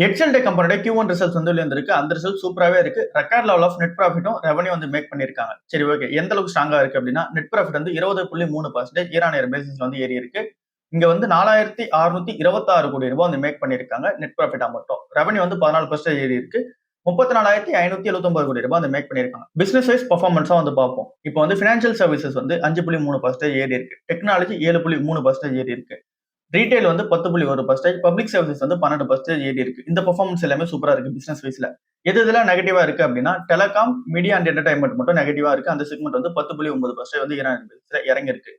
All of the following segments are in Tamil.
எக்ஸல் டெக் கம்பெனியோட Q1 ரிசல்ட்ஸ் வந்து வெளிவந்திருக்கு. அந்த ரிசல்ட் சூப்பராவே இருக்கு. ரெக்கார்ட் லெவல் ஆஃப் நெட் ப்ராஃபிட்டும் ரெவன்யூ வந்து மேக் பண்ணியிருக்காங்க. சரி ஓகே. எந்த அளவுக்கு ஸ்ட்ராங்கா இருக்கு அப்படின்னா, நெட் ப்ராஃபிட் வந்து 20.3% இயர் ஆன் இயர் பேசிஸ்ல வந்து ஏறி இருக்கு. இங்க வந்து 4626 கோடி ரூபாய் வந்து மேக் பண்ணியிருக்காங்க நெட் ப்ராஃபிட்டா மட்டும். ரெவன்யூ வந்து 14% ஏறி இருக்கு. 34,579 கோடி ரூபாய் வந்து மேக் பண்ணியிருக்காங்க. பிசினஸ் வைஸ் பெர்ஃபார்மன்ஸா வந்து பார்ப்போம். இப்போ வந்து பினான்சியல் சர்வீசஸ் வந்து 5.3% ஏறி இருக்கு. டெக்னாலஜி 7.3% ஏறி இருக்கு. ரீட்டைல் வந்து 10.1%, பப்ளிக் சர்வீஸ் வந்து 12% ஏறி இருக்கு. இந்த பெர்ஃபார்மன்ஸ் எல்லாமே சூப்பரா இருக்கு பிசினஸ் வைஸ்ல. எதெல்லாம் நெகட்டிவா இருக்கு அப்படின்னா, டெலிகாம், மீடியா அண்ட் என்டர்டைன்மெண்ட் மட்டும் நெகட்டிவா இருக்கு. அந்த செக்மெண்ட் வந்து 10.9% வந்து இறங்கி இருக்கு.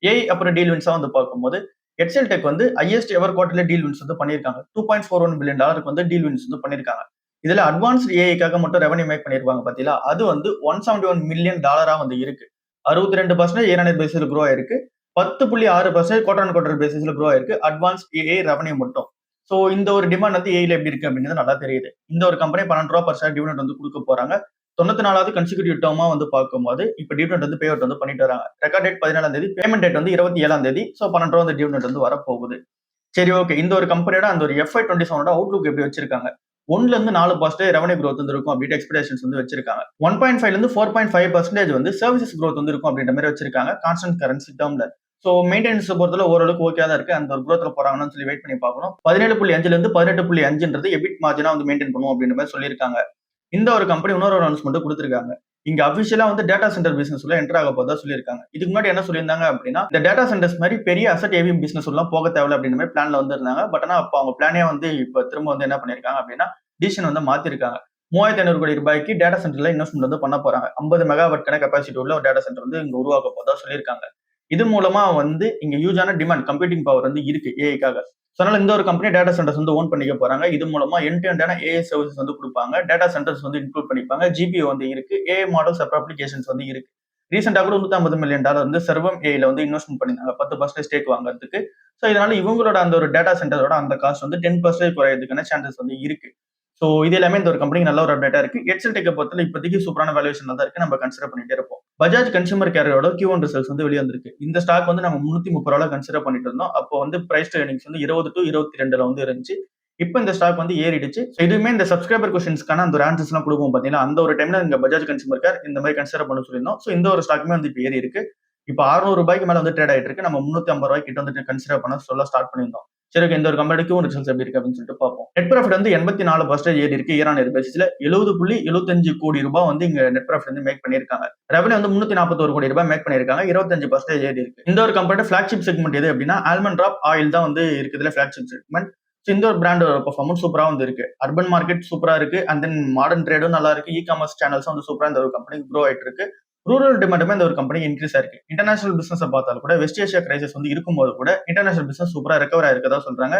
ஏஐ அப்புறம் டீல் வின்ஸா வந்து பார்க்கும்போது, எக்ஸல் டெக் வந்து highest ever quarterly deal wins வந்து பண்ணியிருக்காங்க. $2.41 பில்லியன் வந்து டீல் வின்ஸ் வந்து பண்ணியிருக்காங்க. இதுல அட்வான்ஸ்ட் ஏஐக்காக மட்டும் ரெவன்யூ மேக் பண்ணிருப்பாங்க பாத்தீங்களா, அது வந்து $171 மில்லியன் வந்து இருக்கு. 62% இயர் ஆன் இயர் பேசிஸ்ல க்ரோ ஆயிருக்கு. 10.6% குவார்டர் ஆன் குவார்டர் பேசிஸ்ல க்ரோ ஆயிருக்கு. அட்வான்ஸ் ஏஐ ரெவன்யூ மட்டும். சோ இந்த ஒரு டிமாண்ட் வந்து ஏஐல எப்படி இருக்கு அப்படிங்கிறது நல்லா தெரியுது. இந்த ஒரு கம்பெனி ₹12 per share டிவிடெண்ட் வந்து கொடுக்க போறாங்க. 94வது கன்சிக்யூட்டிவ் டேர்மா வந்து பார்க்கும்போது இப்ப டிவிடெண்ட் வந்து பே அவுட் வந்து பண்ணிட்டு வராங்க. ரெக்கார்ட் டேட் 17ஆம் தேதி, பேமெண்ட் டேட் வந்து 27ஆம் தேதி. சோ ₹12 வந்து டிவிடெண்ட் வந்து வரப்போகுது. சரி ஓகே. இந்த ஒரு கம்பெனியோட அந்த ஒரு FY27 அவுட்லுக் எப்படி வச்சிருக்காங்க? 1ல இருந்து 4% ரெவன்யூ growth வந்து இருக்கும் அப்படின்ற எக்ஸ்பெக்டேஷன்ஸ் வந்து வச்சிருக்காங்க. 1.5ல இருந்து 4.5% வந்து சர்வீசஸ் growth வந்து இருக்கும் அப்படின்ற மாதிரி வச்சிருக்காங்க கான்ஸ்டன்ட் கரன்சி டேர்ம்ல. சோ மெயின்டெனன்ஸ் பொறுத்தவரை ஓரளவுக்கு ஓகேவா தான் இருக்கு. அந்த ஒரு growthல போறாங்கன்னு சொல்லி வெயிட் பண்ணி பார்க்கணும். 17.5ல இருந்து 18.5ன்றது எபிட் மார்ஜினா வந்து மெயின்டைன் பண்ணுவோம் அப்படின்ற மாதிரி சொல்லியிருக்காங்க. இந்த ஒரு கம்பெனி இன்னொரு அனௌன்ஸ்மெண்ட் கொடுத்திருக்காங்க. இங்க அபிஷியலா வந்து டேட்டா சென்டர் பிசினஸ் உள்ள என்டர் ஆக போதா சொல்லியிருக்காங்க. இதுக்கு முன்னாடி என்ன சொல்லியிருந்தாங்க அப்படின்னா, இந்த டேட்டா சென்டர்ஸ் மாதிரி பெரிய அசெட் ஹெவி பிசினஸ் எல்லாம் போக தேவையில்ல அப்படின்ற மாதிரி பிளான்ல வந்து இருந்தாங்க. பட் ஆனா அப்ப அவங்க பிளானே வந்து இப்ப திரும்ப வந்து என்ன பண்ணிருக்காங்க அப்படின்னா, டிசிஷன் வந்து மாத்திருக்காங்க. 3500 கோடி ரூபாய்க்கு டேட்டா சென்டர்ல இன்வெஸ்ட்மெண்ட் வந்து பண்ண போறாங்க. 50 மெகாவாட் கெப்பாசிட்டி உள்ள ஒரு டேட்டா சென்டர் வந்து இங்க உருவாக்க போதா சொல்லியிருக்காங்க. இது மூலமா வந்து இங்க ஹியூஜான டிமாண்ட் கம்ப்யூட்டிங் பவர் வந்து இருக்கு ஏஐக்காக. சோ அதனால இந்த ஒரு கம்பெனி டேட்டா சென்டர்ஸ் வந்து ஓன் பண்ணிக்க போறாங்க. இது மூலமா எண்ட் டு எண்டான ஏஐ சர்வீசஸ் வந்து கொடுப்பாங்க. டேட்டா சென்டர்ஸ் வந்து இன்க்ளூட் பண்ணிப்பாங்க. ஜிபியூ வந்து இருக்கு. ஏஐ மாடல்ஸ் அப்புறம் அப்ளிகேஷன்ஸ் வந்து இருக்கு. ரீசெண்டா கூட $150 மில்லியன் வந்து சர்வம் ஏஐல வந்து இன்வெஸ்ட்மெண்ட் பண்ணிருந்தாங்க 10% ஸ்டேக் வாங்குறதுக்கு. சோ இதனால இவங்களோட அந்த ஒரு டேட்டா சென்டரோட அந்த காஸ்ட் வந்து 10% குறையறதுக்கான சான்சஸ் வந்து இருக்கு. சோ இது எல்லாமே இந்த ஒரு கம்பெனிக்கு நல்ல ஒரு அப்டேட்டா இருக்கு. எக்ஸல் டெக்க பொறுத்தவரை இப்போதைக்கு சூப்பரான வேல்யூவேஷன்ல தான் இருக்கு. நம்ம கன்சிடர் பண்ணிட்டே இருப்போம். பஜாஜ் கன்சூமர் கேரோட Q1 ரிசல்ட்ஸ் வந்து வெளிய வந்திருக்கு. இந்த ஸ்டாக் வந்து நம்ம ₹330 கன்சிடர் பண்ணிட்டு இருந்தோம். அப்போ வந்து பிரைஸ் டு ஏர்னிங்ஸ் வந்து 20 to 22ல வந்து இருந்துச்சு. இப்போ இந்த ஸ்டாக் வந்து ஏறிடுச்சு. இதுவுமே இந்த சப்ஸ்கிரைபர் கொஸ்டின்ஸ்க்கான அந்த ஒரு ஆன்சர்ஸ் எல்லாம் கொடுப்போம் பாத்தீங்கன்னா, அந்த ஒரு டைம்ல இந்த பஜாஜ் கன்சூமர் கேர் இந்த மாதிரி கன்சிடர் பண்ண சொல்லியிருந்தோம். சோ இந்த ஒரு ஸ்டாக்குமே வந்து இப்போ ஏறி இருக்கு. இப்போ ₹600 மேல வந்து ட்ரேட் ஆயிட்டு இருக்கு. நம்ம ₹350 கிட்ட வந்து கன்சிடர் பண்ண சொல்ல ஸ்டார்ட் பண்ணியிருந்தோம். சரி ஓகே. இந்த ஒரு கம்பெனி Q1 ரிசல்ட்ஸ் எப்படி இருக்கு அப்படின்னு சொல்லிட்டு பார்ப்போம். நெட் ப்ராஃபிட் வந்து 84% ஏறி இருக்கு இயர் ஆன் இயர் பேசிஸ்ல. 70.75 கோடி ரூபாய் வந்து இங்க நெட் ப்ராஃபிட் வந்து மேக் பண்ணிருக்காங்க. ரெவன்யூ வந்து 341 கோடி ரூபாய் மேக் பண்ணிருக்காங்க. 25% ஏறி இருக்கு. இந்த ஒரு கம்பெனியோட ஃபிளாக்ஷிப் செக்மெண்ட் எது அப்படின்னா, ஆல்மண்ட் டிராப் ஆயில் தான் வந்து இருக்குதுல ஃபிளாக்ஷிப் செக்மெண்ட். இந்த ஒரு பிராண்ட் பெர்ஃபார்மன்ஸ் சூப்பரா வந்து இருக்கு. அர்பன் மார்க்கெட் சூப்பரா இருக்கு. அண்ட் தென் மாடர்ன் ட்ரேடும் நல்லா இருக்கு. இ-காமர்ஸ் சேனல்ஸ் வந்து சூப்பரா இந்த ஒரு கம்பெனி க்ரோ ஆயிட்டு இருக்கு. ரூரல் டிமாண்டுமே இந்த ஒரு கம்பெனி இன்க்ரீஸ் ஆயிருக்கு. இன்டர்நேஷனல் பிசினஸ் பார்த்தாலும் கூட வெஸ்ட் ஏஷியா கிரைசிஸ் வந்து இருக்கும்போது கூட இன்டர்நேஷனல் பிசினஸ் சூப்பரா ரெக்கவர் ஆயிருக்கதா சொல்றாங்க.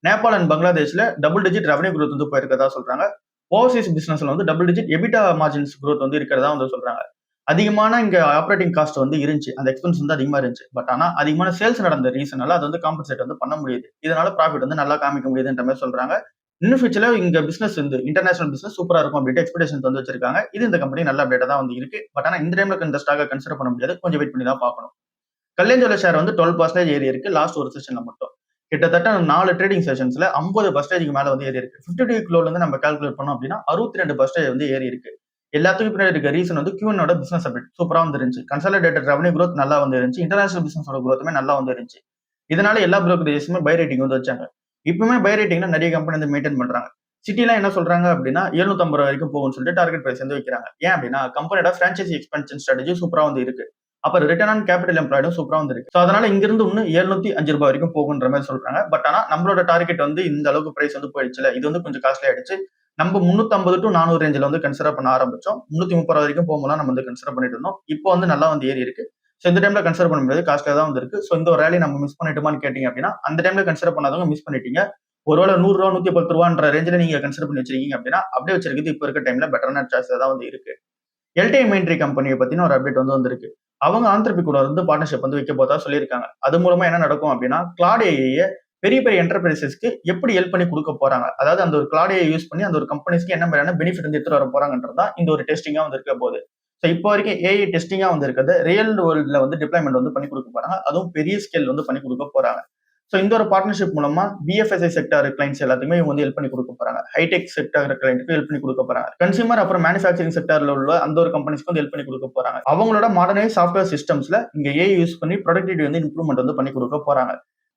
நேபாள் அண்ட் பங்களாதேஷ்ல டபுள் டிஜிட் ரெவன்யூ growth வந்து போயிருக்கதா சொல்றாங்க. ஓவர்சீஸ் பிசினஸ்ல வந்து double digit EBITDA margins growth வந்து இருக்கிறதா வந்து சொல்றாங்க. அதிகமான இங்க ஆப்பரேட்டிங் காஸ்ட் வந்து இருந்துச்சு. அந்த எக்ஸ்பென்ஸ் வந்து அதிகமா இருந்துச்சு. பட் ஆனா அதிகமான சேல்ஸ் நடந்த ரீசனால அது வந்து காம்பன்சேட் வந்து பண்ண முடியுது. இதனால ப்ராஃபிட் வந்து நல்லா காமிக்க முடியுதுன்ற மாதிரி சொல்றாங்க. இன்னும் ஃபியூச்சர்ல இங்க பிசினஸ் வந்து இன்டர்நேஷனல் பிசினஸ் சூப்பரா இருக்கும் அப்படின்ட்டு எக்ஸ்பெக்டேஷன்ஸ் வந்து வச்சிருக்காங்க. இது இந்த கம்பெனி நல்ல அப்டேட்டா தான் வந்து இருக்கு. பட் ஆனா இந்த டைம்ல இந்த ஸ்டாக்கை கன்சிடர் பண்ண முடியாது. கொஞ்சம் வெயிட் பண்ணி தான் பார்க்கணும். கல்யாண்ஜுவல்லர் ஷேர் வந்து 12% ஏறி இருக்கு லாஸ்ட் ஒரு செஷன்ல மட்டும். கிட்டத்தட்ட 4 ட்ரேடிங் செஷன்ஸ்ல 50% மேல வந்து ஏறி இருக்கு. 52 வீக் லோல இருந்து நம்ம கால்குலேட் பண்ணோம் அப்படின்னா 62% வந்து ஏறி இருக்கு. எல்லாத்துக்கும் பின்னாடி இருக்க ரீசன் வந்து Q1 பிசினஸ் அப்டேட் சூப்பரா வந்து இருந்துச்சு. கன்சாலிடேட்டட் ரெவன்யூ growth நல்லா வந்து இருந்துச்சு. இன்டர்நேஷனல் பிசினஸோட growthமே நல்லா வந்து இருந்துச்சு. இதனால எல்லா புரோக்கரேஜஸுமே பை ரேட்டிங் வந்து வச்சாங்க. இப்பவுமே பை ரேட்டிங்ல நிறைய கம்பெனி வந்து மெயின்டைன் பண்றாங்க. சிட்டிலாம் என்ன சொல்றாங்க அப்படின்னா ₹750 வரைக்கும் போகும்னு சொல்லிட்டு டார்கெட் பிரைஸ் வந்து வைக்கிறாங்க. ஏன் அப்படின்னா கம்பெனியோட பிரான்சைசி எக்ஸ்பான்ஷன் ஸ்ட்ராட்டஜி சூப்பரா வந்து இருக்கு. அப்புறம் ரிட்டர்ன் ஆன் கேபிட்டல் எம்ப்ளாய்டும் சூப்பரா வந்து இருக்கு. சோ அதனால இங்க இருந்து இன்னும் ₹705 வரைக்கும் போகுன்ற மாதிரி சொல்றாங்க. பட் ஆனா நம்மளோட டார்கெட் வந்து இந்த அளவுக்கு பிரைஸ் வந்து போயிடுச்சுல, இது வந்து கொஞ்சம் காஸ்ட்லி ஆயிடுச்சு. நம்ம 350 to 400 ரேஞ்சில வந்து கன்சிடர் பண்ண ஆரம்பிச்சோம். 330 வரைக்கும் போகும்போது நம்ம வந்து கன்சிடர் பண்ணிட்டு இருந்தோம். இப்போ வந்து நல்லா வந்து ஏறி இருக்கு. சோ இந்த டைம்ல கன்சிடர் பண்ண முடியாது. காஸ்ட்லியா தான் வந்து இருக்கு. சோ இந்த ஒரு ரேலி நம்ம மிஸ் பண்ணிட்டோமான்னு கேட்டீங்க அப்படின்னா, அந்த டைம்ல கன்சிடர் பண்ணாதவங்க மிஸ் பண்ணிட்டீங்க. ஒருவேளை ₹100 ₹110ன்ற ரேஞ்சில நீங்க கன்சிடர் பண்ணி வச்சிருக்கீங்க அப்படின்னா, அப்படியே வச்சிருக்கிறது இப்ப இருக்க டைம்ல பெட்டரான சாய்ஸ் தான் வந்து இருக்கு. எல்டி மெயின்ட்ரி கம்பெனியை பத்தின ஒரு அப்டேட் வந்து வந்திருக்கு. அவங்க ஆந்திரபி கூட வந்து பார்ட்னர்ஷிப் வந்து வைக்க போதா சொல்லியிருக்காங்க. அது மூலமா என்ன நடக்கும் அப்படின்னா, கிளாட் ஏஐ பெரிய பெரிய என்டர்பிரைசஸ்க்கு எப்படி ஹெல்ப் பண்ணி கொடுக்க போறாங்க. அதாவது அந்த ஒரு கிளாட் ஏஐ யூஸ் பண்ணி அந்த ஒரு கம்பெனிஸ்க்கு என்ன மாதிரியான பெனிஃபிட் வந்து எடுத்துட்டு வர போறாங்கன்றது தான் இந்த ஒரு டெஸ்டிங்கா வந்து இருக்க போகுது. சோ இப்போ வரைக்கும் ஏஐ டெஸ்டிங்கா வந்து இருக்கிறது ரியல் வேர்ல்ட்ல வந்து டிப்ளாய்மெண்ட் வந்து பண்ணி கொடுக்க போறாங்க. அதுவும் பெரிய ஸ்கேல் வந்து பண்ணி கொடுக்க போறாங்க. ஸோ இந்த ஒரு பார்ட்னர்ஷிப் மூலமா பிஎஃப்எஸ்ஐ செக்டார் கிளைண்ட்ஸ் எல்லாத்துக்குமே இவங்க வந்து ஹெல்ப் பண்ணி கொடுக்க போறாங்க. ஹைடெக் செக்டார் கிளைண்ட்டுக்கு ஹெல்ப் பண்ணி கொடுக்க போறாங்க. கன்சியூமர் அப்புறம் மேனுஃபேக்சரிங் செக்டார்ல உள்ள அந்த ஒரு கம்பெனிஸ்க்கு வந்து ஹெல்ப் பண்ணி கொடுக்க போறாங்க. அவங்களோட மாடர்னைஸ் சாஃப்ட்வேர் சிஸ்டம்ஸ்ல இங்க ஏஐ யூஸ் பண்ணி ப்ரொடக்டிவிட்டி வந்து இம்ப்ரூவ்மெண்ட் வந்து பண்ணி கொடுக்க போறாங்க.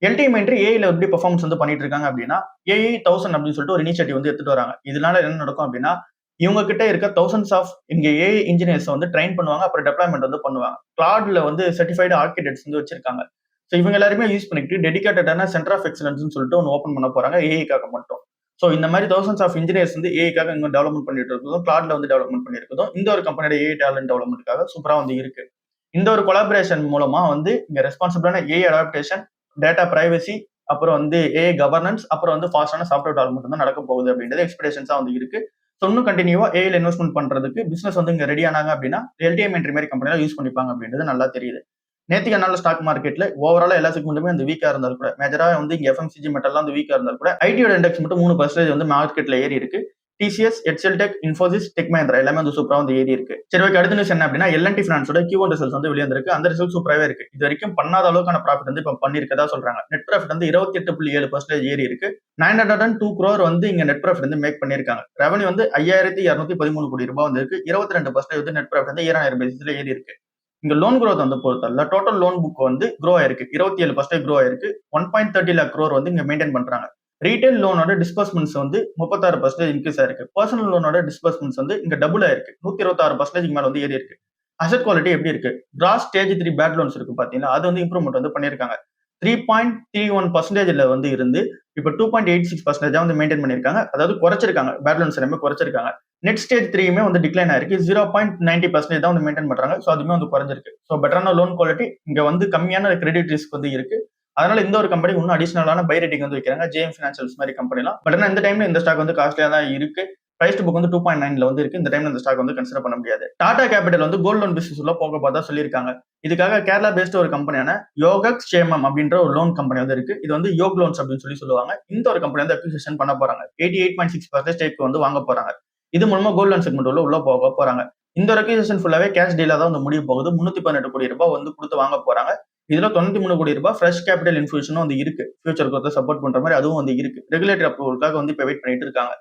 எல்டிமெண்ட்ரி ஏஐல எப்படி பெர்ஃபார்மன்ஸ் வந்து பண்ணிட்டு இருக்காங்க அப்படின்னா ஏஐ 1000 அப்படின்னு சொல்லிட்டு ஒரு இனிஷியேட்டிவ் வந்து எடுத்துட்டு வராங்க. இதனால என்ன நடக்கும் அப்படின்னா இவங்க கிட்ட இருக்க தௌசண்ட்ஸ் ஆஃப் இங்க ஏஐ இன்ஜினியர்ஸ் வந்து ட்ரெயின் பண்ணுவாங்க, அப்புறம் டெப்ளாய்மெண்ட் வந்து பண்ணுவாங்க. கிளாட்ல வந்து சர்டிஃபைடு ஆர்கிடெக்ட்ஸ் வந்து வச்சிருக்காங்க. ஸோ இவங்க எல்லாருமே யூஸ் பண்ணிட்டு டெடிகேட்டடான சென்டர் ஆஃப் எக்ஸலன்ஸ் சொல்லிட்டு ஒன்று ஓப்பன் பண்ண போறாங்க ஏஐக்காக மட்டும். ஸோ இந்த மாதிரி தௌசண்ட்ஸ் ஆஃப் இன்ஜினியர்ஸ் வந்து ஏஐக்காக இங்க டெவலப்மெண்ட் பண்ணிட்டு இருக்கதும், கிளாட்ல வந்து டெவலப்மெண்ட் பண்ணிருக்கதும் இந்த ஒரு கம்பெனியோட ஏஐ டேலண்ட் டெவலப்மெண்ட்டுக்காக சூப்பரா வந்து இருக்கு. இந்த ஒரு கொலாபரேஷன் மூலமா வந்து இங்க ரெஸ்பான்சிபிளான ஏஐ அடாப்டேஷன், டேட்டா பிரைவசி, அப்புறம் வந்து ஏஐ கவர்னன்ஸ், அப்புறம் வந்து ஃபாஸ்டான சாஃப்ட்வேர் டெவலப்மெண்ட் தான் நடக்க போகுது அப்படின்றது எக்ஸ்பெக்டேஷன்ஸா வந்து இருக்கு. ஸோ இன்னும் கண்டினியூவா ஏஐல இன்வெஸ்ட்மெண்ட் பண்றதுக்கு பிசினஸ் வந்து இங்க ரெடி ஆனாங்க அப்படின்னா எல்டிஎம் என்ட்ரி மாதிரி கம்பெனிலாம் யூஸ் பண்ணிப்பாங்க அப்படின்றது நல்லா தெரியுது. நேற்றுக்கு நாள் ஸ்டாக் மார்க்கெட்ல ஓவராலா எல்லா செக்மெண்ட்டுமே வந்து வீக்கா இருந்தாலும் கூட, மேஜரா வந்து இங்க எஃப்எம்சிஜி மெட்டல்லாம் வந்து வீக்கா இருந்தாலும் கூட ஐடியோட இண்டெக்ஸ் மட்டும் 3% வந்து மார்க்கெட்ல ஏறி இருக்கு. டிசிஎஸ், எச்எல்டெக், இன்ஃபோசிஸ், டெக் மஹிந்திரா எல்லாமே வந்து சூப்பரா வந்து ஏறி இருக்கு. சரி, ஓகே. அடுத்த நியூஸ் என்ன அப்படின்னா எல்என்டி ஃபினான்ஸோட Q1 ரிசல்ட்ஸ் வந்து வெளியே வந்திருக்கு. அந்த ரிசல்ட் சூப்பராகவே இருக்கு. இது வரைக்கும் பண்ணாத அளவுக்கான ப்ராஃபிட் வந்து இப்போ பண்ணிருக்கதா சொல்றாங்க. நெட் ப்ராஃபிட் வந்து 28.7% ஏறி இருக்கு. 902 crore வந்து இங்க நெட் ப்ராஃபிட் வந்து மேக் பண்ணிருக்காங்க. ரெவன்யூ வந்து 5213 கோடி ரூபாய் வந்து இருக்கு. 22% வந்து நெட் ப்ராஃபிட் வந்து இயர் பேசிஸ்ல ஏறி இருக்கு. இங்க லோன் growth வந்து பொறுத்தவரை டோட்டல் லோன் புக் வந்து க்ரோ ஆயிருக்கு. 27% க்ரோ ஆயிருக்கு. 1.30 lakh crore வந்து இங்க மெயின்டைன் பண்றாங்க. ரீட்டைல் லோனோட டிஸ்பர்ஸ்மெண்ட்ஸ் வந்து 36% இன்க்ரீஸ் ஆயிருக்கு. பர்சனல் லோனோட டிஸ்பர்ஸ்மெண்ட்ஸ் வந்து இங்க டபுள் ஆயிருக்கு. 126% மேல வந்து ஏறி இருக்கு. அசெட் குவாலிட்டி எப்படி இருக்கு? கிராஸ் ஸ்டேஜ் 3 பேட் லோன்ஸ் இருக்கு பாத்தீங்கன்னா அது வந்து இம்ப்ரூவ்மெண்ட் வந்து பண்ணிருக்காங்க. 3.31% வந்து இருந்து இப்ப 2.86% வந்து மெயின்டைன் பண்ணிருக்காங்க. அதாவது குறைச்சிருக்காங்க. பேட் லோன்ஸ் எல்லாமே குறைச்சிருக்காங்க. நெட் ஸ்டேஜ் 3மே வந்து டிக்ளைன் ஆயிருக்கு. 0.90% தான் வந்து மெயின்டைன் பண்றாங்க. ஸோ அதுமே வந்து குறைஞ்சிருக்கு. ஸோ பெட்டரான லோன் குவாலிட்டி இங்க வந்து கம்மியான கிரெடிட் ரிஸ்க் வந்து இருக்கு. அதனால இந்த ஒரு கம்பெனி இன்னும் அடிஷனலான பை ரேட்டிங் வந்து வைக்கிறாங்க. ஜேஎம் ஃபினான்ஷியல்ஸ் மாதிரி கம்பெனிலாம். பட் ஆனால் இந்த டைம்ல இந்த ஸ்டாக் வந்து காஸ்ட்லியா தான் இருக்கு. பிரைஸ் டு புக் வந்து 2.9ல வந்து இருக்கு. இந்த டைம்ல இந்த ஸ்டாக் வந்து கன்சிடர் பண்ண முடியாது. டாடா கேபிட்டல் வந்து கோல்ட் லோன் பிசினஸ் உள்ள போக பார்த்தா சொல்லியிருக்காங்க. இதுக்காக கேரளா பேஸ்ட் ஒரு கம்பெனியான யோகக் க்ஷேமம் அப்படின்ற ஒரு லோன் கம்பெனி வந்து இருக்கு. இது வந்து யோக் லோன்ஸ் அப்படின்னு சொல்லுவாங்க. இந்த ஒரு கம்பெனி வந்து அக்விசிஷன் பண்ண போறாங்க. 88.6% ஸ்டேக் வந்து வாங்க போறாங்க. இது மூலமா கோல்ட் லோன் செக்மெண்ட் உள்ள போக போறாங்க. இந்த ஒரு அக்விசிஷன் ஃபுல்லாவே கேஷ் டீலா தான் வந்து முடிய போகுது. 318 கோடி ரூபாய் வந்து கொடுத்து வாங்க போறாங்க. இதுல 93 கோடி ரூபாய் ஃப்ரெஷ் கேபிட்டல் இன்ஃபியூஷனும் வந்து இருக்கு. ஃபியூச்சர் growth சப்போர்ட் பண்ற மாதிரி அதுவும் வந்து இருக்கு. ரெகுலேட்டரி அப்ரூவலுக்காக வந்து இப்ப வெயிட் பண்ணிட்டு இருக்காங்க.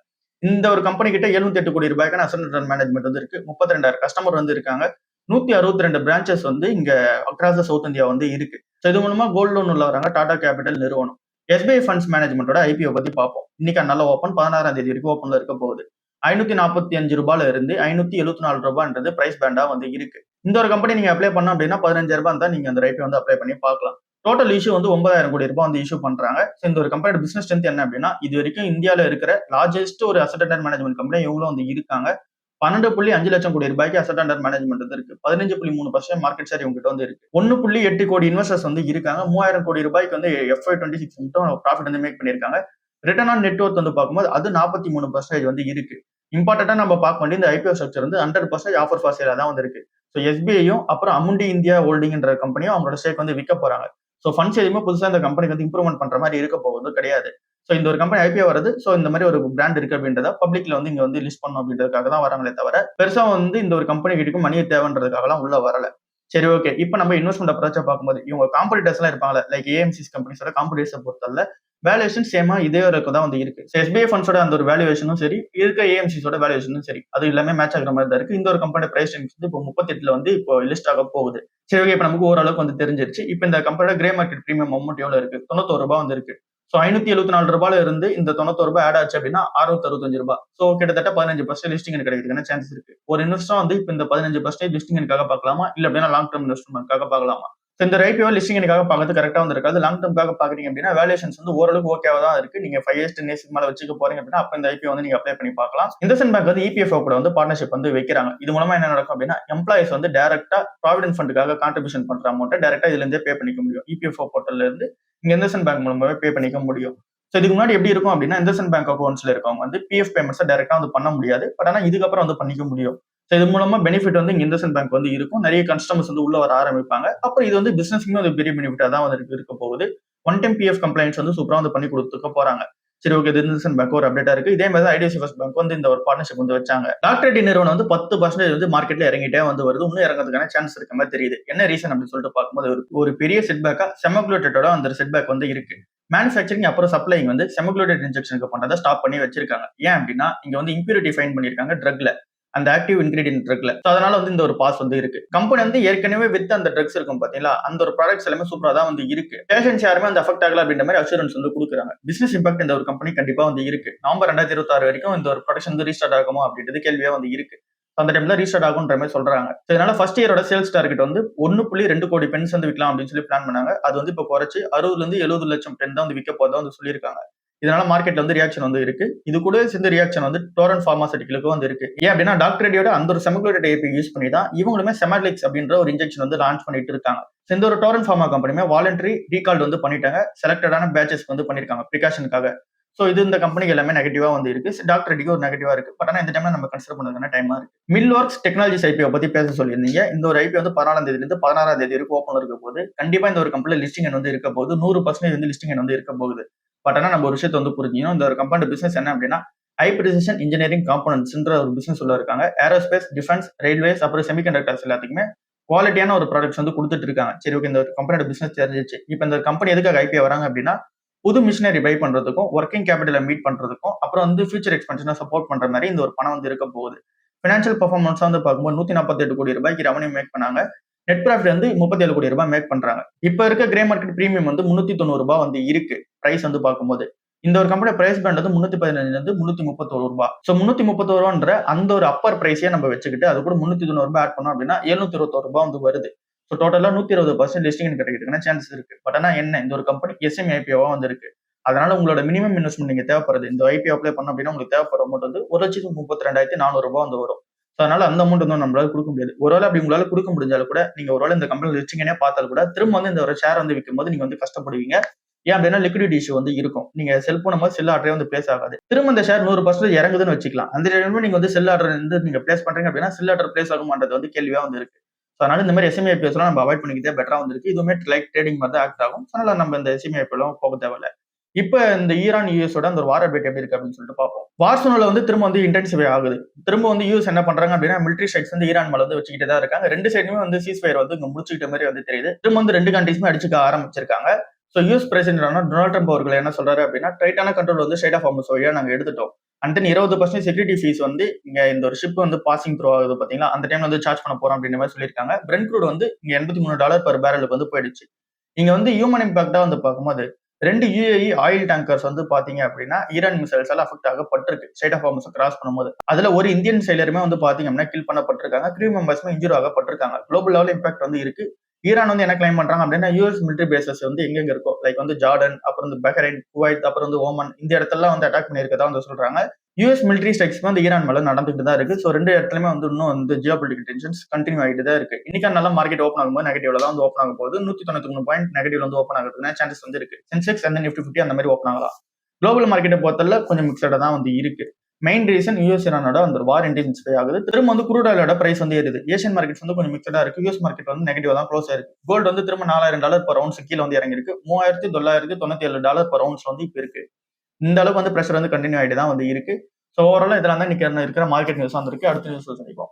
இந்த ஒரு கம்பெனி கிட்ட 78 கோடி ரூபாய்க்கான அசெட் அண்டர் மேனேஜ்மெண்ட் வந்து இருக்கு. 32,000 கஸ்டமர் வந்து இருக்காங்க. 162 பிரான்ச்சஸ் வந்து இங்க அக்ராஸ் சவுத் இந்தியா வந்து இருக்கு. ஸோ இது மூலமா கோல்ட் லோன் உள்ள வராங்க டாடா கேபிட்டல் நிறுவனம். எஸ்பிஐ ஃபண்ட்ஸ் மேனேஜ்மெண்டோட ஐபிஓ பத்தி பார்ப்போம். இன்னைக்கு நல்ல ஓப்பன் 16ஆம் தேதி வரைக்கும் ஓப்பன்ல இருக்க போகுது. 545 ரூபாயில இருந்து 574 ரூபான்றது பிரைஸ் பேண்டா வந்து இருக்கு. இந்த ஒரு கம்பெனி நீங்க அப்ளை பண்ண அப்படின்னா 15,000 ரூபாய் தான் நீங்க அந்த ரைட் வந்து அப்ளை பண்ணி பார்க்கலாம். டோட்டல் இஷ்யூ வந்து 9,000 கோடி ரூபாய் வந்து இஷ்யூ பண்றாங்க. இந்த ஒரு கம்பெனியோட பிசினஸ் ஸ்ட்ரென்த் என்ன அப்படின்னா இது வரைக்கும் இந்தியாவில இருக்கிற லார்ஜஸ்ட் ஒரு அசெட் அண்டர் மேனேஜ்மெண்ட் கம்பெனி இவங்களும் வந்து இருக்காங்க. 12.5 லட்சம் கோடி ரூபாய்க்கு அசெட் அண்டர் மேனேஜ்மெண்ட் வந்து இருக்கு. 15.3% மார்க்கெட் ஷேர் இவங்க கிட்ட வந்து இருக்கு. 1.8 கோடி இன்வெஸ்டர்ஸ் வந்து இருக்காங்க. 3000 கோடி ரூபாய்க்கு வந்து FY26 மட்டும் ப்ராஃபிட் வந்து மேக் பண்ணிருக்காங்க. ரிட்டர்ன் ஆன் நெட் ஒர்த் வந்து பார்க்கும்போது அது 43% வந்து இருக்கு. இம்பார்ட்டன்டா நம்ம பார்க்க வேண்டிய இந்த ஐபிஓ ஸ்ட்ரக்சர் வந்து 100% ஆஃபர் ஃபார் சேலா தான் வந்து இருக்கு. ஸோ எஸ்பிஐயும் அப்புறம் அமுண்டி இந்தியா ஹோல்டிங்ன்ற கம்பெனியும் அவங்களோட ஸ்டேக் வந்து விற்க போறாங்க. ஸோ ஃபண்ட்ஸ் எதுவுமே புதுசாக இந்த கம்பெனிக்கு வந்து இம்ப்ரூவ்மெண்ட் பண்ற மாதிரி இருக்க போவது கிடையாது. ஸோ இந்த ஒரு கம்பெனி ஐபிஓ வருது. ஸோ இந்த மாதிரி ஒரு பிராண்ட் இருக்கு அப்படின்றத பப்ளிக்ல வந்து இங்க வந்து லிஸ்ட் பண்ணணும் அப்படின்றதுக்காக தான் வராங்களே தவிர பெருசா வந்து இந்த ஒரு கம்பெனி கிட்ட மணியை தேவைன்றதுக்காகலாம் உள்ள வரல. சரி, ஓகே. இப்போ நம்ம இன்வெஸ்ட்மெண்ட் அப்ரோச்சா பார்க்கும்போது இவங்க காம்படிட்டர்ஸ் எல்லாம் இருப்பாங்கல்ல, லைக் ஏஎம்சிஸ் கம்பெனிஸோட காம்படிட்டர்ஸை பொறுத்தவரை வேல்யூவேஷன் சேமா இதே வரைக்கும் தான் வந்து இருக்கு. எஸ்பிஐ ஃபண்ட்ஸோட அந்த ஒரு வேல்யூவேஷனும் சரி, இருக்க ஏஎம்சிஸோட வேல்யூவேஷனும் சரி, அது எல்லாமே மேட்ச் ஆகிற மாதிரி தான் இருக்கு. இந்த ஒரு கம்பெனியோட பிரைஸ் வந்து இப்போ 38ல வந்து இப்போ லிஸ்ட் ஆக போகுது. சரி, ஓகே. இப்போ நமக்கு ஓரளவுக்கு வந்து தெரிஞ்சிருச்சு. இப்போ இந்த கம்பெனியோட கிரே மார்க்கெட் பிரீமியம் அமௌண்ட் எவ்வளவு இருக்கு? 91 ரூபாய் வந்து இருக்கு. ஸோ 574 ரூபாயில இருந்து இந்த 91 ரூபாய் ஆட் ஆச்சு அப்படின்னா 665 ரூபாய். ஸோ கிட்டத்தட்ட 15% லிஸ்டிங் கிடைக்கிறதுக்கான சான்சஸ் இருக்கு. ஒரு இன்வெஸ்டர் வந்து இப்போ இந்த 15% லிஸ்டிங் பார்க்கலாமா, இல்ல அப்படின்னா லாங் டர்ம் இன்வெஸ்ட்மெண்ட்காக பார்க்கலாமா? இந்த ரைபிஓ லிஸ்டிங் பார்க்கறது கரெக்டா வந்து இருக்காது. லாங் டர்ம்காக பாக்குறீங்க அப்படின்னா வேல்யூஷன்ஸ் வந்து ஓரளவுக்கு ஓகேவா தான் இருக்கு. நீங்க 5 years 10 years மேல வச்சுக்க போறீங்க அப்படின்னா அப்ப இந்த ஐபிஓ வந்து நீங்க அப்ளை பண்ணி பார்க்கலாம். இண்டஸ்இண்ட் பேங்க் வந்து இபிஎஃப்ஓ கூட வந்து பார்ட்னர்ஷிப் வந்து வைக்கிறாங்க. இது மூலமா என்ன நடக்கும் அப்படின்னா எம்ப்ளாயிஸ் வந்து டைரக்டா ப்ராவிடன்ட் ஃபண்டுக்காக கான்ட்ரிபியூஷன் பண்ற அமௌண்ட்டை டைரக்டா இதுல இருந்தே பே பண்ணிக்க முடியும். இபிஎஃப்ஓ போர்ட்டல்ல இருந்து இங்க இண்டஸ்இண்ட் பேங்க் மூலமாவே பே பண்ணிக்க முடியும். ஸோ இதுக்கு முன்னாடி எப்படி இருக்கும் அப்படின்னா இண்டஸ்இண்ட் பேங்க் அக்கௌண்ட்ஸ்ல இருக்கவங்க வந்து பிஎஃப் பேமெண்ட்ஸை டைரக்டா வந்து பண்ண முடியாது. பட் ஆனா இதுக்கப்புறம் வந்து பண்ணிக்க முடியும். ஸோ இது மூலமா பெனிஃபிட் வந்து இங்க இண்டஸ்இண்ட் பேங்க் வந்து இருக்கும். நிறைய கஸ்டமர்ஸ் வந்து உள்ள வர ஆரம்பிப்பாங்க. அப்புறம் இது வந்து பிசினஸ்க்குமே ஒரு பெரிய பெனிஃபிட்டா தான் வந்து இருக்க போகுது. ஒன் டைம் பிஎஃப் கம்ப்ளைண்ட்ஸ் வந்து சூப்பரா வந்து பண்ணி கொடுத்துக்க போறாங்க. சரி, ஓகே. இது இண்டஸ்இண்ட் பேங்க் ஒரு அப்டேட்டா இருக்கு. இதே மாதிரி ஐடிஎஃப்சி ஃபர்ஸ்ட் பேங்க் வந்து இந்த ஒரு பார்ட்னர்ஷிப் வந்து வச்சாங்க. டாக்டர் ரெட்டி நிறுவனம் வந்து 10% வந்து மார்க்கெட்ல இறங்கிட்டே வந்து வருது. இன்னும் இறங்கிறதுக்கான சான்ஸ் இருக்க மாதிரி தெரியுது. என்ன ரீசன் அப்படின்னு சொல்லிட்டு பார்க்கும்போது ஒரு பெரிய செட்பேக்கா செமக்ளூட்டோட அந்த செட்பேக் வந்து இருக்கு. மேனுஃபேக்சரிங் அப்புறம் சப்ளைங் வந்து செமிகுலேட்டட் இன்ஜெக்ஷனுக்கு பண்றதை ஸ்டாப் பண்ணி வச்சிருக்காங்க. ஏன் அப்படின்னா இங்க வந்து இம்பியூரிட்டி ஃபைண்ட் பண்ணிருக்காங்க ட்ரக்ல, அந்த ஆக்டிவ் இன்கிரீடியன்ட் ட்ரக்ல. அதனால வந்து இந்த ஒரு பாஸ் வந்து இருக்கு. கம்பெனி வந்து ஏற்கனவே வித் அந்த ட்ரக்ஸ் இருக்கும் பாத்தீங்களா, அந்த ஒரு ப்ராடக்ட்ஸ் எல்லாமே சூப்பரா தான் வந்து இருக்கு. பேஷன்ஸ் யாருமே அந்த அஃபெக்ட் ஆகல அப்படின்ற மாதிரி அஷூரன்ஸ் வந்து கொடுக்குறாங்க. பிசினஸ் இம்பாக்ட் இந்த ஒரு கம்பெனி கண்டிப்பா வந்து இருக்கு. நவம்பர் 2026 வரைக்கும் இந்த ஒரு ப்ரொடக்ஷன் வந்து ரீஸ்டார்ட் ஆகுமா அப்படின்றது கேள்வியா வந்து இருக்கு. அந்த டைம்ல ரீஸ்டார்ட் ஆகுன்ற மாதிரி சொல்றாங்க. இதனால ஃபர்ஸ்ட் இயரோட சேல்ஸ் டார்கெட் வந்து 1.2 கோடி பென்ஸ் வந்து விற்கலாம் அப்படின்னு சொல்லி பிளான் பண்ணாங்க. அது வந்து இப்போ குறைச்சு 60 இருந்து 70 லட்சம் பென் தான் வந்து விற்க போதா வந்து சொல்லியிருக்காங்க. இதனால மார்க்கெட்ல வந்து ரியாக்ஷன் வந்து இருக்கு. இது கூடவே சேர்ந்து ரியாக்ஷன் வந்து டோரன் பார்மாசூட்டிகலுக்கும் வந்து இருக்கு. ஏன் அப்படின்னா டாக்டர் ரெட்டியோட அந்த ஒரு செமிகுலேட்டட் ஏபி யூஸ் பண்ணி தான் இவங்களுமே செமாட்லிக்ஸ் அப்படின்ற ஒரு இன்ஜெக்ஷன் வந்து லான்ச் பண்ணிட்டு இருக்காங்க. இந்த ஒரு டோரன் ஃபார்மா கம்பெனியுமே வாலண்டரி ரீகால்ட் வந்து பண்ணிட்டாங்க. செலக்டடான பேட்சஸ் வந்து பண்ணிருக்காங்க பிரிகாஷனுக்காக. சோ இது இந்த கம்பெனிக்கு எல்லாமே நெகட்டிவா வந்து இருக்கு. டாக்டர் ரெட்டிக்கு ஒரு நெகட்டிவா இருக்கு. பட் ஆனா இந்த டைம்ல நம்ம கன்சிடர் பண்ணதுக்கான டைமா இருக்கு. மில்வொர்க்ஸ் டெக்னாலஜிஸ் ஐபிஓ பத்தி பேச சொல்லியிருந்தீங்க. இந்த ஒரு ஐபிஓ வந்து 14ஆம் தேதியில இருந்து 16ஆம் தேதி வரைக்கும் ஓப்பன் இருக்க போது. கண்டிப்பா இந்த ஒரு கம்பெனில லிஸ்டிங் வந்து இருக்க போது 100% வந்து லிஸ்டிங் வந்து இருக்க போகுது. பட் ஆனா நம்ம ஒரு விஷயத்தை வந்து புரிஞ்சுக்கணும். இந்த ஒரு கம்பெனி பிசினஸ் என்ன அப்படின்னா ஹை பிரிசிஷன் இன்ஜினியரிங் காம்பனன்ட்ஸ்ன்ற ஒரு பிசினஸ் உள்ள இருக்காங்க. ஏரோஸ்பேஸ், டிஃபென்ஸ், ரயில்வேஸ் அப்புறம் செமிகண்டக்டர்ஸ் எல்லாத்துக்குமே குவாலிட்டியான ஒரு ப்ராடக்ட்ஸ் வந்து கொடுத்துட்டு இருக்காங்க. சரி ஓகே, இந்த ஒரு கம்பெனியோட பிசினஸ் தெரிஞ்சிச்சு. இப்போ இந்த கம்பெனி எதுக்காக ஐபிஓ வராங்க அப்படின்னா புது மிஷினரி பை பண்றதுக்கும் ஒர்க்கிங் கேபிட்டலை மீட் பண்றதுக்கும் அப்புறம் வந்து ஃபியூச்சர் எக்ஸ்பென்ஷனை சப்போர்ட் பண்ற மாதிரி இந்த ஒரு பணம் வந்து இருக்க போகுது. ஃபினான்ஷியல் பெர்ஃபார்மன்ஸ் வந்து பார்க்கும்போது 148 கோடி ரூபாய்க்கு ரெவன்யூ மேக் பண்ணாங்க. நெட் ப்ராஃபிட் வந்து 37 கோடி ரூபாய் மேக் பண்றாங்க. இப்ப இருக்க கிரே மார்க்கெட் பிரீமியம் வந்து 390 ரூபாய் வந்து இருக்கு பிரைஸ் வந்து பார்க்கும்போது. இந்த ஒரு கம்பெனி பிரைஸ் பேண்ட் வந்து 315 இருந்து 331 ரூபாய். சோ 330 ரூபான்ற அந்த ஒரு அப்பர் பிரைஸே நம்ம வச்சுக்கிட்டு அது கூட 390 ரூபாய் ஆட் பண்ணோம் அப்படின்னா 721 ரூபாய் வந்து வருது. ஸோ டோட்டலா 120% லிஸ்டிங் கிடைக்கிறதுக்கான சான்சஸ் இருக்கு. பட் ஆனா என்ன, இந்த ஒரு கம்பெனி எஸ்எம்இ ஐபிஓவா வந்து இருக்கு. அதனால உங்களோட மினிமம் இன்வெஸ்ட்மெண்ட் நீங்க தேவைப்படுறது இந்த ஐபிஓ அப்ளை பண்ண அப்படின்னா உங்களுக்கு தேவைப்படுற அமௌண்ட் வந்து 1,32,400 ரூபாய் வந்து வரும். ஸோ அதனால அந்த அமௌண்ட் வந்து நம்மளால கொடுக்க முடியாது. ஒருவேளை அப்படி உங்களால கொடுக்க முடிஞ்சாலும் கூட நீங்க ஒருவேளை இந்த கம்பெனி லிஸ்டிங்கே பார்த்தாலும் கூட திரும்ப வந்து இந்த ஒரு ஷேர் வந்து விற்கும் போது நீங்க வந்து கஷ்டப்படுவீங்க. ஏன் அப்படின்னா லிக்விடிட்டி இஷ்யூ வந்து இருக்கும். நீங்க செல் பண்ணும்போது செல் ஆர்டரே வந்து பிளேஸ் ஆகாது. திரும்ப இந்த ஷேர் 100% இறங்குதுன்னு வச்சுக்கலாம். அந்த டைம்ல நீங்க வந்து செல் ஆர்டர் வந்து நீங்க பிளேஸ் பண்றீங்க அப்படின்னா செல் ஆர்டர் பிளேஸ் ஆகுமான்றது வந்து கேள்வியா வந்து இருக்கு. ஸோ அதனால இந்த மாதிரி எஸ்எம்இ ஐபிஓஸ் நம்ம அவாய்ட் பண்ணிக்கிட்டே பெட்டரா வந்துருக்கு. இதுவுமே லைக் ட்ரேடிங் மாதிரி தான் ஆக்ட் ஆகும். அதனால நம்ம இந்த எஸ்எம்இ ஐபிஓ போக தேவையில்ல. இப்ப இந்த ஈரான் யூஎஸோட அந்த ஒரு வார் அப்டேட் எப்படி இருக்கு அப்படின்னு சொல்லிட்டு பார்ப்போம். வார் சூழ்நிலை வந்து திரும்ப வந்து இன்டென்சிஃபை ஆகுது. திரும்ப வந்து யூஎஸ் என்ன பண்றாங்க அப்படின்னா மிலிட்டரி ஸ்ட்ரைக்ஸ் வந்து ஈரான் மேல வந்து வச்சுக்கிட்டே தான் இருக்காங்க. ரெண்டு சைடுமே வந்து சீஸ் ஃபயர் வந்து இங்க முடிச்சுக்கிட்ட மாதிரி வந்து தெரியுது. திரும்ப வந்து ரெண்டு கண்ட்ரீஸ்மே அடிச்சுக்க ஆரம்பிச்சிருக்காங்க. ஸோ யூஎஸ் பிரசிடென்டான டொனால்ட் ட்ரம்ப் அவர்கள் என்ன சொல்றாரு அப்படின்னா டைட்டான கண்ட்ரோல் வந்து ஸ்ட்ரைட் ஆஃப் ஹார்மஸ் வழியா நாங்க எடுத்துட்டோம். அண்ட் தென் 20% செக்யூரிட்டி ஃபீஸ் வந்து இங்க இந்த ஒரு ஷிப் வந்து பாசிங் த்ரூ ஆகுது பாத்தீங்களா, அந்த டைம்ல வந்து சார்ஜ் பண்ண போறோம் அப்படின்ற மாதிரி சொல்லியிருக்காங்க. பிரெண்ட் க்ரூட் வந்து இங்க $83 per பேரலுக்கு வந்து போயிடுச்சு. இங்க வந்து ஹியூமன் இம்பாக்டா வந்து பார்க்கும்போது 2 யுஏஇ ஆயில் டேங்கர்ஸ் வந்து பாத்தீங்க அப்படின்னா ஈரான் மிசைல்ஸ் எல்லாம் அஃபெக்ட் ஆகப்பட்டிருக்கு ஸ்ட்ரைட் ஆஃப் ஹார்மஸ் கிராஸ் பண்ணும்போது. அதுல ஒரு இந்தியன் சைலருமே வந்து பாத்தீங்க அப்படின்னா கில் பண்ணப்பட்டிருக்காங்க. கிரூ மெம்பர்ஸ்மே இன்ஜூர் ஆகப்பட்டிருக்காங்க. குளோபல் லெவல் இம்பாக்ட் வந்து இருக்கு. ஈரான் வந்து என்ன கிளைம் பண்றாங்க அப்படின்னா யூஎஸ் மிலிட்டரி பேசஸ் வந்து எங்க இருக்கோ லைக் வந்து ஜார்டன், அப்புறம் வந்து பஹ்ரைன், குவைத், அப்புறம் வந்து ஓமன், இந்த இடத்துல வந்து அட்டாக் பண்ணியிருக்கதா வந்து சொல்றாங்க. யூஎஸ் மிலிட்டரி ஸ்ட்ரைக்ஸ் வந்து ஈரான் மேல நடந்துட்டு தான் இருக்கு. ஸோ ரெண்டு இடத்துலயுமே வந்து இன்னும் வந்து ஜியோபொலிட்டிக்கல் டென்ஷன்ஸ் கண்டினியூ ஆகிட்டு தான் இருக்கு. இன்னைக்கு நல்லா மார்க்கெட் ஓப்பன் ஆகும்போது நெகட்டிவ்ல தான் வந்து ஓப்பன் ஆக போகுது. 193 பாயிண்ட் நெகட்டிவ்ல வந்து ஓப்பன் ஆகிறதுக்கு சான்சஸ் வந்து இருக்கு. சென்செக்ஸ் அண்ட் நிஃப்டி 50 அந்த மாதிரி ஓப்பன் ஆகலாம். குளோபல் மார்க்கெட்டை பொறுத்தல கொஞ்சம் மிக்சடா தான் வந்து இருக்கு. மெயின் ரீசன் யூஎஸ் ஈரானோட அந்த வார் இன்டென்சிஃபை ஆகுது. திரும்ப வந்து க்ரூட் ஆயிலோட பிரைஸ் வந்து ஏறுது. ஏஷியன் மார்க்கெட்ஸ் வந்து கொஞ்சம் மிக்சடா இருக்கு. யூஎஸ் மார்க்கெட் வந்து நெகட்டிவா தான் க்ளோஸ் ஆயிருக்கு. கோல்டு வந்து திரும்ப $4,000 per ounce கீழ வந்து இறங்கி இருக்கு. $3,997 per ounce வந்து இப்ப இருக்கு. இந்த அளவுக்கு வந்து பிரஷர் வந்து கண்டினியூ ஆயிட்டு தான் வந்து இருக்கு. ஸோ ஓவரால் இதெல்லாம் தான் இன்னைக்கு இருக்கிற மார்க்கெட் நியூஸ் வந்து இருக்கு. அடுத்த நியூஸ் சந்திப்போம்.